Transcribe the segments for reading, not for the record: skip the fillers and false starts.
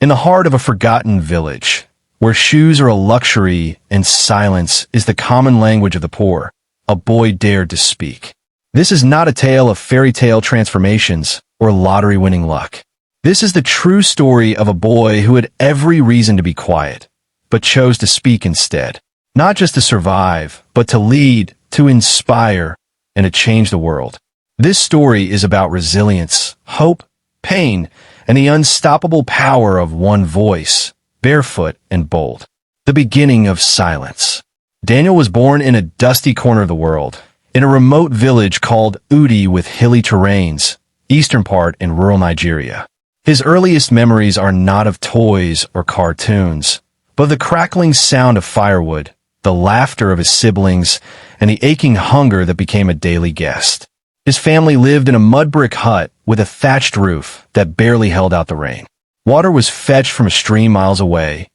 In the heart of a forgotten village, where shoes are a luxury and silence is the common language of the poor, a boy dared to speak. This is not a tale of fairy tale transformations or lottery-winning luck. This is the true story of a boy who had every reason to be quiet, but chose to speak instead. Not just to survive, but to lead, to inspire, and to change the world. This story is about resilience, hope, pain, and the unstoppable power of one voice, barefoot and bold. The beginning of silence. Daniel was born in a dusty corner of the world, in a remote village called Udi with hilly terrains, eastern part in rural Nigeria. His earliest memories are not of toys or cartoons, but of the crackling sound of firewood, the laughter of his siblings, and the aching hunger that became a daily guest. His family lived in a mud brick hut with a thatched roof that barely held out the rain. Water was fetched from a stream miles away,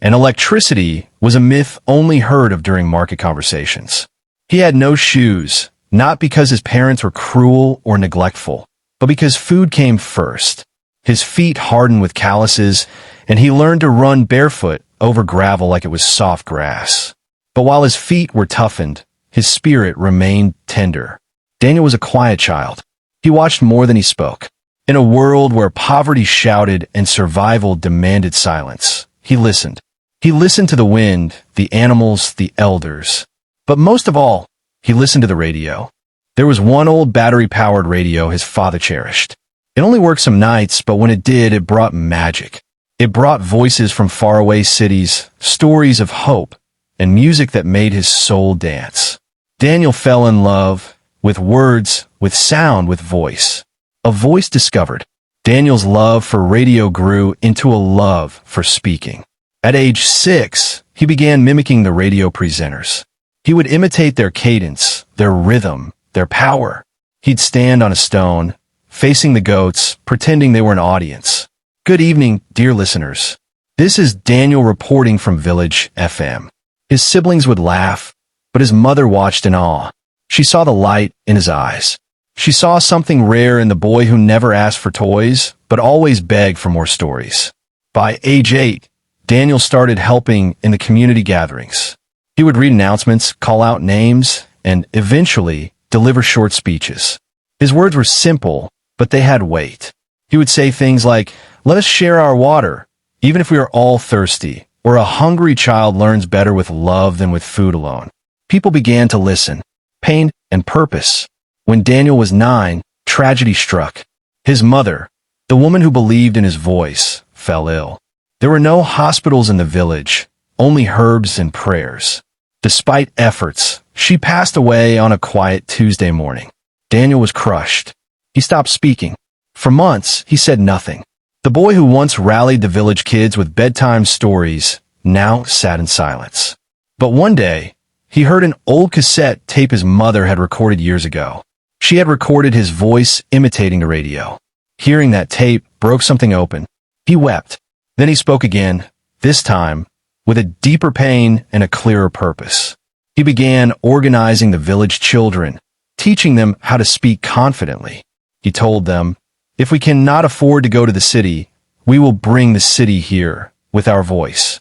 and electricity was a myth only heard of during market conversations. He had no shoes, not because his parents were cruel or neglectful, but because food came first. His feet hardened with calluses, and he learned to run barefoot over gravel like it was soft grass. But while his feet were toughened, his spirit remained tender. Daniel was a quiet child. He watched more than he spoke. In a world where poverty shouted and survival demanded silence, he listened. He listened to the wind, the animals, the elders. But most of all, he listened to the radio. There was one old battery-powered radio his father cherished. It only worked some nights, but when it did, it brought magic. It brought voices from faraway cities, stories of hope, and music that made his soul dance. Daniel fell in love with words, with sound, with voice. A voice discovered. Daniel's love for radio grew into a love for speaking. At age 6, he began mimicking the radio presenters. He would imitate their cadence, their rhythm, their power. He'd stand on a stone, facing the goats, pretending they were an audience. Good evening, dear listeners. This is Daniel reporting from Village FM. His siblings would laugh, but his mother watched in awe. She saw the light in his eyes. She saw something rare in the boy who never asked for toys, but always begged for more stories. By age 8, Daniel started helping in the community gatherings. He would read announcements, call out names, and eventually deliver short speeches. His words were simple, but they had weight. He would say things like, "Let us share our water, even if we are all thirsty," or "A hungry child learns better with love than with food alone." People began to listen. Pain and purpose. When Daniel was 9, tragedy struck. His mother, the woman who believed in his voice, fell ill. There were no hospitals in the village, only herbs and prayers. Despite efforts, she passed away on a quiet Tuesday morning. Daniel was crushed. He stopped speaking. For months, he said nothing. The boy who once rallied the village kids with bedtime stories now sat in silence. But one day, he heard an old cassette tape his mother had recorded years ago. She had recorded his voice imitating the radio. Hearing that tape broke something open. He wept. Then he spoke again, this time with a deeper pain and a clearer purpose. He began organizing the village children, teaching them how to speak confidently. He told them, "If we cannot afford to go to the city, we will bring the city here with our voice."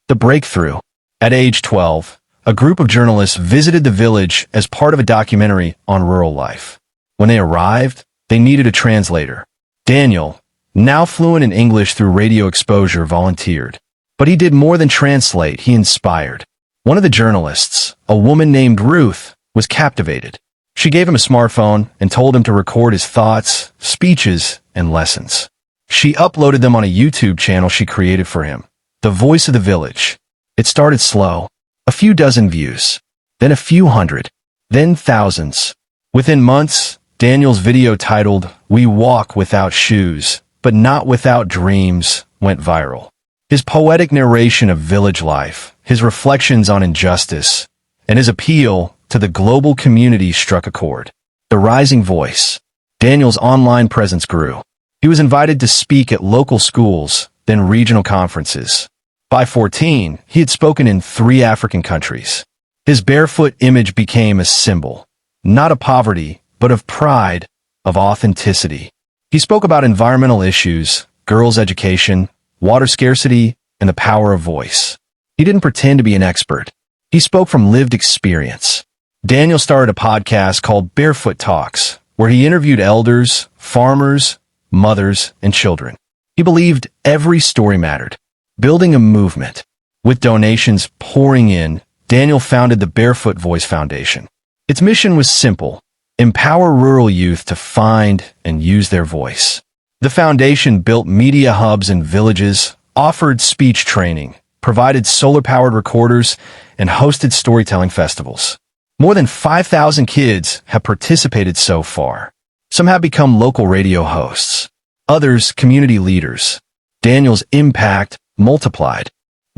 The breakthrough. At age 12, a group of journalists visited the village as part of a documentary on rural life. When they arrived, they needed a translator. Daniel, now fluent in English through radio exposure, volunteered. But he did more than translate, he inspired. One of the journalists, a woman named Ruth, was captivated. She gave him a smartphone and told him to record his thoughts, speeches, and lessons. She uploaded them on a YouTube channel she created for him, The Voice of the Village. It started slow. A few dozen views, then a few hundred, then thousands. Within months, Daniel's video titled, "We Walk Without Shoes, But Not Without Dreams," went viral. His poetic narration of village life, his reflections on injustice, and his appeal to the global community struck a chord. The rising voice. Daniel's online presence grew. He was invited to speak at local schools, then regional conferences. By 14, he had spoken in 3 African countries. His barefoot image became a symbol, not of poverty, but of pride, of authenticity. He spoke about environmental issues, girls' education, water scarcity, and the power of voice. He didn't pretend to be an expert. He spoke from lived experience. Daniel started a podcast called Barefoot Talks, where he interviewed elders, farmers, mothers, and children. He believed every story mattered, building a movement. With donations pouring in, Daniel founded the Barefoot Voice Foundation. Its mission was simple: empower rural youth to find and use their voice. The foundation built media hubs in villages, offered speech training, provided solar-powered recorders, and hosted storytelling festivals. More than 5,000 kids have participated so far. Some have become local radio hosts, others community leaders. Daniel's impact multiplied.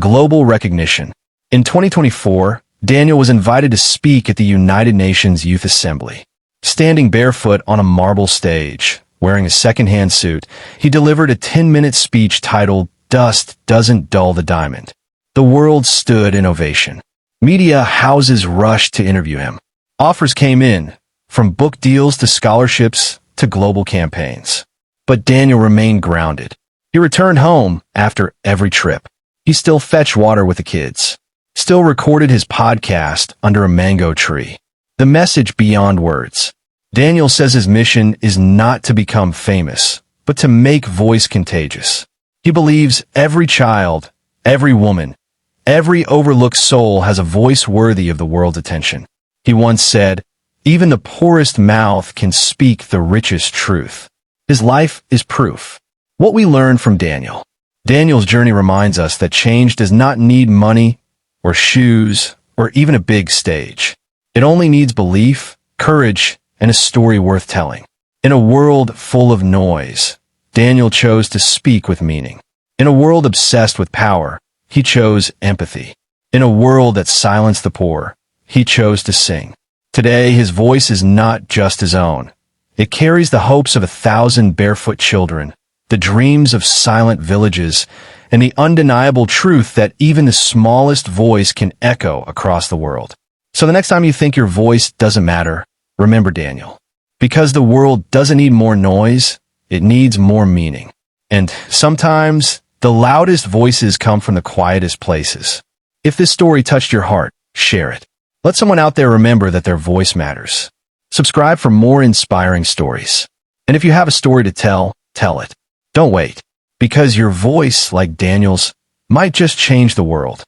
Global recognition. In 2024, Daniel was invited to speak at the United Nations Youth Assembly. Standing barefoot on a marble stage, wearing a second-hand suit, he delivered a 10-minute speech titled "Dust Doesn't Dull the Diamond." The world stood in ovation. Media houses rushed to interview him. Offers came in, from book deals to scholarships to global campaigns. But Daniel remained grounded. He returned home after every trip. He still fetched water with the kids, still recorded his podcast under a mango tree. The message beyond words. Daniel says his mission is not to become famous, but to make voice contagious. He believes every child, every woman, every overlooked soul has a voice worthy of the world's attention. He once said, "Even the poorest mouth can speak the richest truth." His life is proof. What we learn from Daniel. Daniel's journey reminds us that change does not need money or shoes or even a big stage. It only needs belief, courage, and a story worth telling. In a world full of noise, Daniel chose to speak with meaning. In a world obsessed with power, he chose empathy. In a world that silenced the poor, he chose to sing. Today, his voice is not just his own. It carries the hopes of 1,000 barefoot children, the dreams of silent villages, and the undeniable truth that even the smallest voice can echo across the world. So the next time you think your voice doesn't matter, remember Daniel. Because the world doesn't need more noise, it needs more meaning. And sometimes, the loudest voices come from the quietest places. If this story touched your heart, share it. Let someone out there remember that their voice matters. Subscribe for more inspiring stories. And if you have a story to tell, tell it. Don't wait, because your voice, like Daniel's, might just change the world.